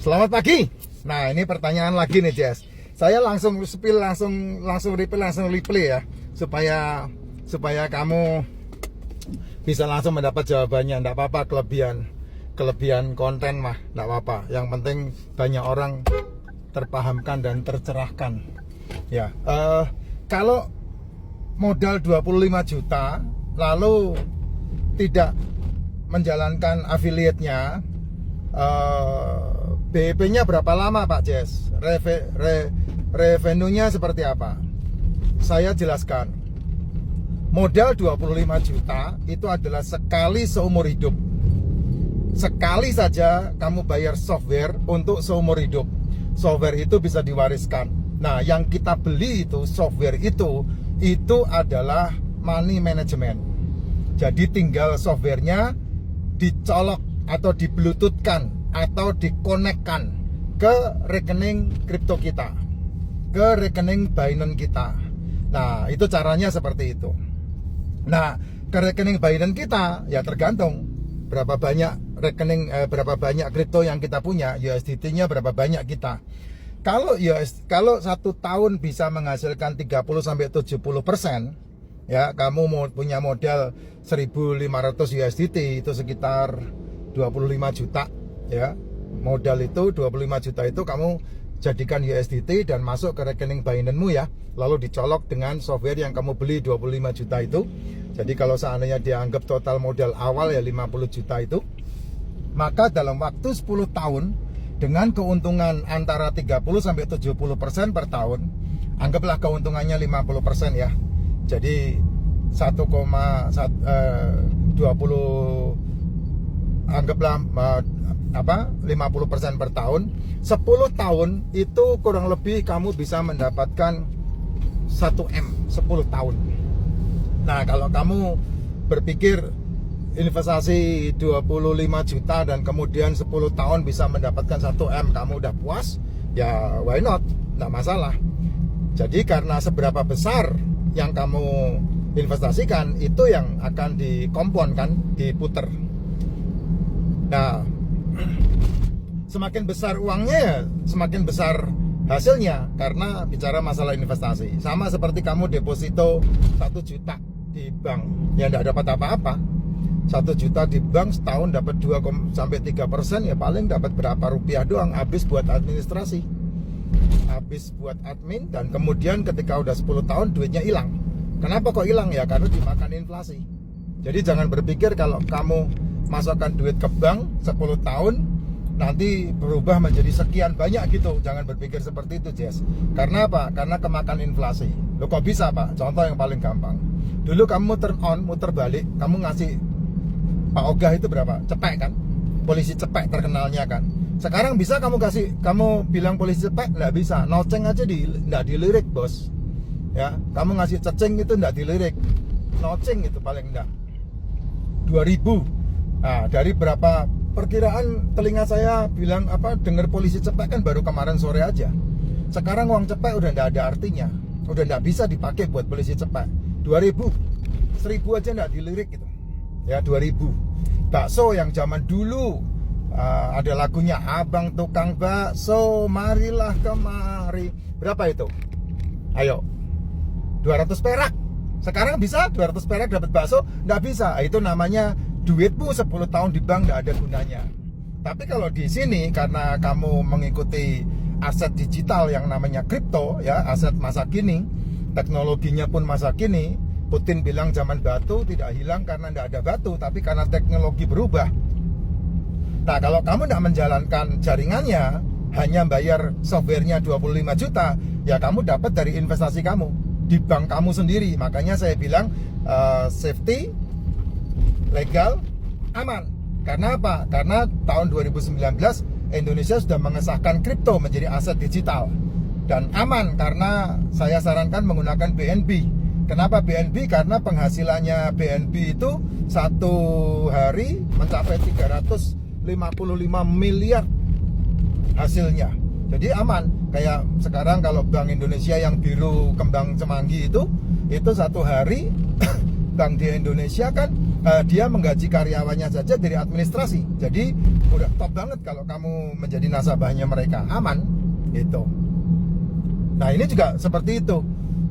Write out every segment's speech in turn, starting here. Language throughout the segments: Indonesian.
Selamat pagi. Nah, ini pertanyaan lagi nih, Jess. Saya langsung spill, langsung replay ya, supaya kamu bisa langsung mendapat jawabannya. Nggak apa-apa kelebihan konten mah, nggak apa-apa. Yang penting banyak orang terpahamkan dan tercerahkan. Ya, kalau modal 25 juta lalu tidak menjalankan affiliate-nya, BEP-nya berapa lama Pak Jess? Revenue-nya seperti apa? Saya jelaskan. Modal 25 juta itu adalah sekali seumur hidup. Sekali saja kamu bayar software untuk seumur hidup. Software itu bisa diwariskan. Nah, yang kita beli itu, software itu adalah money management. Jadi tinggal softwarenya dicolok atau dibluetoothkan atau dikonekkan ke rekening kripto kita, ke rekening Binance kita. Nah, itu caranya seperti itu. Nah, ke rekening Binance kita ya tergantung berapa banyak rekening, berapa banyak kripto yang kita punya, USDT-nya berapa banyak kita. Kalau 1 tahun bisa menghasilkan 30-70%, ya kamu mau punya modal 1.500 USDT itu sekitar 25 juta ya. Modal itu 25 juta itu kamu jadikan USDT dan masuk ke rekening Binance-mu ya. Lalu dicolok dengan software yang kamu beli 25 juta itu. Jadi kalau seandainya dianggap total modal awal ya 50 juta itu, maka dalam waktu 10 tahun dengan keuntungan antara 30-70% per tahun, anggaplah keuntungannya 50% ya. Jadi 1,20 anggaplah 50% per tahun. 10 tahun itu kurang lebih kamu bisa mendapatkan 1M 10 tahun. Nah, kalau kamu berpikir investasi 25 juta dan kemudian 10 tahun bisa mendapatkan 1M, kamu udah puas, ya why not? Nggak masalah. Jadi karena seberapa besar yang kamu investasikan itu yang akan dikomponkan, diputer. Nah, semakin besar uangnya ya semakin besar hasilnya, karena bicara masalah investasi. Sama seperti kamu deposito 1 juta di bank, ya nggak dapat apa-apa. 1 juta di bank setahun dapat 2-3%, ya paling dapat berapa rupiah doang, habis buat administrasi, habis buat admin, dan kemudian ketika udah 10 tahun duitnya hilang. Kenapa kok hilang? Ya karena dimakan inflasi. Jadi jangan berpikir kalau kamu masukkan duit ke bank 10 tahun nanti berubah menjadi sekian banyak gitu. Jangan berpikir seperti itu, Jess. Karena apa? Karena kemakan inflasi. Loh kok bisa, Pak? Contoh yang paling gampang. Dulu kamu turn on, muter balik, kamu ngasih Pak Ogah itu berapa? Cepek kan? Polisi cepek terkenalnya kan. Sekarang bisa kamu bilang polisi cepek? Nggak bisa. Noceng aja nggak dilirik, bos. Ya, kamu ngasih cecing itu nggak dilirik. Noceng itu paling enggak 2.000. Nah, dari berapa perkiraan telinga saya bilang dengar polisi cepek kan baru kemarin sore aja. Sekarang uang cepek udah nggak ada artinya. Udah nggak bisa dipakai buat polisi cepek. 2.000, 1.000 aja nggak dilirik gitu. Ya 2.000. Bakso yang zaman dulu ada lagunya, abang tukang bakso marilah kemari. Berapa itu? Ayo, 200 perak. Sekarang bisa 200 perak dapat bakso? Nggak bisa. Itu namanya duitmu 10 tahun di bank nggak ada gunanya. Tapi kalau di sini karena kamu mengikuti aset digital yang namanya kripto ya, aset masa kini, teknologinya pun masa kini. Putin bilang zaman batu tidak hilang karena tidak ada batu, tapi karena teknologi berubah. Nah, kalau kamu tidak menjalankan jaringannya, hanya bayar softwarenya 25 juta, ya kamu dapat dari investasi kamu di bank kamu sendiri. Makanya saya bilang safety, legal, aman. Karena apa? Karena tahun 2019 Indonesia sudah mengesahkan kripto menjadi aset digital. Dan aman karena saya sarankan menggunakan BNB. Kenapa BNB? Karena penghasilannya BNB itu satu hari mencapai 355 miliar hasilnya. Jadi aman. Kayak sekarang kalau Bank Indonesia yang biru kembang Semanggi itu satu hari bank di Indonesia kan dia menggaji karyawannya saja dari administrasi. Jadi udah top banget kalau kamu menjadi nasabahnya mereka, aman gitu. Nah ini juga seperti itu.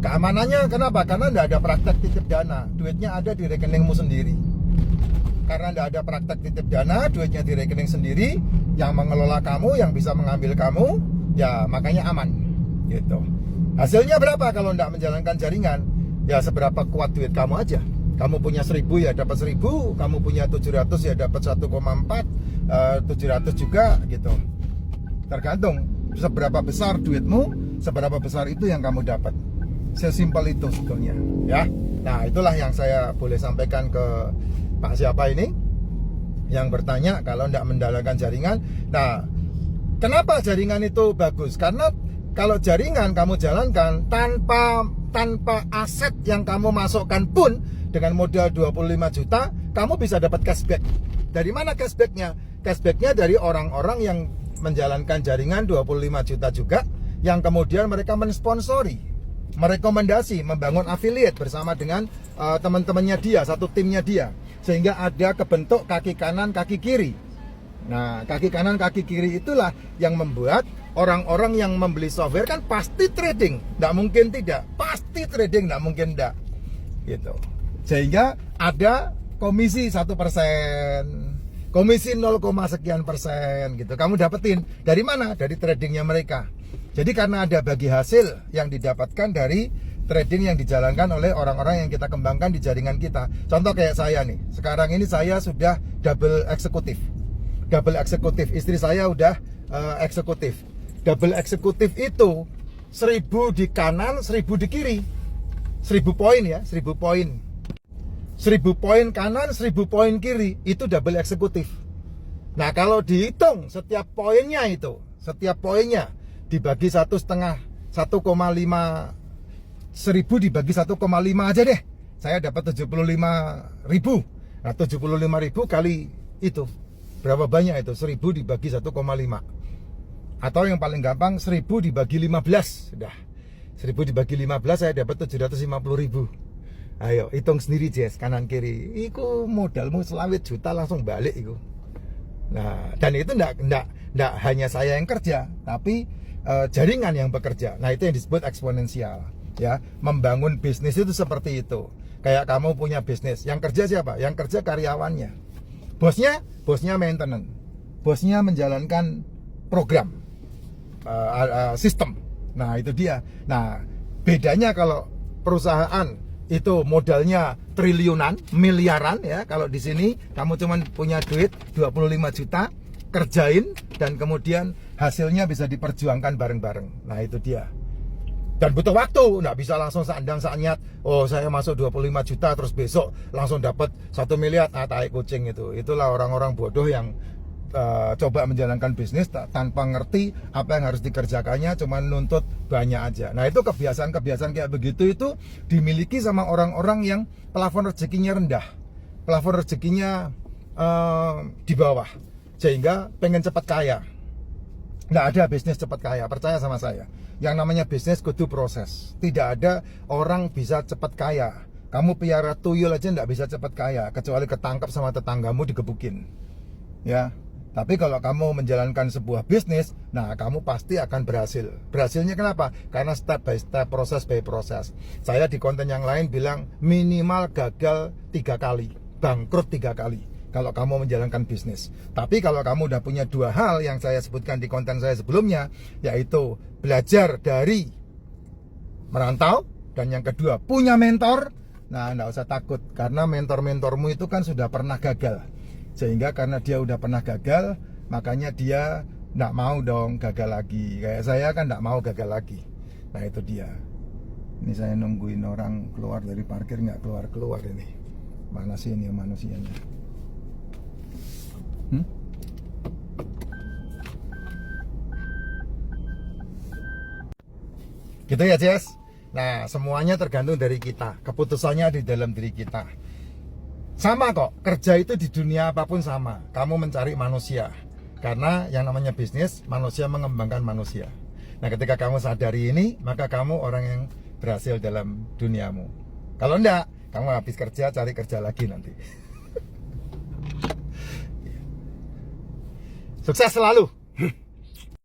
Keamanannya kenapa? Karena tidak ada praktek titip dana, duitnya ada di rekeningmu sendiri. Karena tidak ada praktek titip dana, duitnya di rekening sendiri, yang mengelola kamu, yang bisa mengambil kamu, ya makanya aman gitu. Hasilnya berapa kalau tidak menjalankan jaringan? Ya seberapa kuat duit kamu aja. Kamu punya 1000 ya dapat 1000, kamu punya 700 ya dapat 1,4, 700 juga gitu. Tergantung seberapa besar duitmu, seberapa besar itu yang kamu dapat. Sesimpel itu sebetulnya ya. Nah itulah yang saya boleh sampaikan ke Pak siapa ini yang bertanya kalau tidak menjalankan jaringan. Nah kenapa jaringan itu bagus? Karena kalau jaringan kamu jalankan tanpa aset yang kamu masukkan pun, dengan modal 25 juta kamu bisa dapat cashback. Dari mana cashbacknya? Cashbacknya dari orang-orang yang menjalankan jaringan 25 juta juga, yang kemudian mereka mensponsori, merekomendasi, membangun affiliate bersama dengan teman-temannya dia, satu timnya dia, sehingga ada kebentuk kaki kanan kaki kiri. Nah kaki kanan kaki kiri itulah yang membuat orang-orang yang membeli software kan pasti trading, tidak mungkin tidak, pasti trading, tidak mungkin tidak gitu. Sehingga ada komisi 1%, komisi 0, sekian persen gitu. Kamu dapetin dari mana? Dari tradingnya mereka. Jadi karena ada bagi hasil yang didapatkan dari trading yang dijalankan oleh orang-orang yang kita kembangkan di jaringan kita. Contoh kayak saya nih, sekarang ini saya sudah double eksekutif. Double eksekutif, istri saya udah eksekutif. Double eksekutif itu 1000 di kanan, 1000 di kiri. 1000 poin ya, 1000 poin. 1000 poin kanan, 1000 poin kiri, itu double eksekutif. Nah kalau dihitung setiap poinnya itu, setiap poinnya dibagi 1,5, 1,5, 1000 dibagi 1,5 aja deh, saya dapat 75.000. Nah 75.000 kali itu berapa banyak itu? 1000 dibagi 1,5. Atau yang paling gampang 1000 dibagi 15. Sudah 1000 dibagi 15 saya dapat 750.000. Ayo hitung sendiri Jess, kanan kiri. Iku modalmu selawit juta langsung balik iku. Nah, dan itu enggak hanya saya yang kerja, tapi jaringan yang bekerja. Nah, itu yang disebut eksponensial ya. Membangun bisnis itu seperti itu. Kayak kamu punya bisnis, yang kerja siapa? Yang kerja karyawannya. Bosnya maintenance. Bosnya menjalankan program, sistem. Nah, itu dia. Nah, bedanya kalau perusahaan itu modalnya triliunan, miliaran ya. Kalau di sini kamu cuma punya duit 25 juta, kerjain dan kemudian hasilnya bisa diperjuangkan bareng-bareng. Nah, itu dia. Dan butuh waktu, nggak bisa langsung seandang seanyat. Oh, saya masuk 25 juta terus besok langsung dapat 1 miliar. Ah, tai kucing itu. Itulah orang-orang bodoh yang coba menjalankan bisnis tanpa ngerti apa yang harus dikerjakannya, cuma nuntut banyak aja. Nah itu kebiasaan kayak begitu itu dimiliki sama orang-orang yang plafon rezekinya rendah, plafon rezekinya di bawah, sehingga pengen cepat kaya. Nggak ada bisnis cepat kaya, percaya sama saya. Yang namanya bisnis kudu proses. Tidak ada orang bisa cepat kaya. Kamu piara tuyul aja nggak bisa cepat kaya, kecuali ketangkap sama tetanggamu digebukin ya. Tapi kalau kamu menjalankan sebuah bisnis, nah kamu pasti akan berhasil. Berhasilnya kenapa? Karena step by step, proses by proses. Saya di konten yang lain bilang minimal gagal 3 kali, bangkrut 3 kali kalau kamu menjalankan bisnis. Tapi kalau kamu udah punya 2 hal yang saya sebutkan di konten saya sebelumnya, yaitu belajar dari merantau, dan yang kedua punya mentor. Nah, enggak usah takut, karena mentor-mentormu itu kan sudah pernah gagal. Sehingga karena dia udah pernah gagal, makanya dia nggak mau dong gagal lagi. Kayak saya kan nggak mau gagal lagi. Nah itu dia. Ini saya nungguin orang keluar dari parkir, nggak keluar ini. Mana sih ini manusianya? Gitu ya Jess. Nah semuanya tergantung dari kita. Keputusannya di dalam diri kita. Sama kok, kerja itu di dunia apapun sama. Kamu mencari manusia. Karena yang namanya bisnis, manusia mengembangkan manusia. Nah ketika kamu sadari ini, maka kamu orang yang berhasil dalam duniamu. Kalau enggak, kamu habis kerja, cari kerja lagi nanti. Sukses selalu.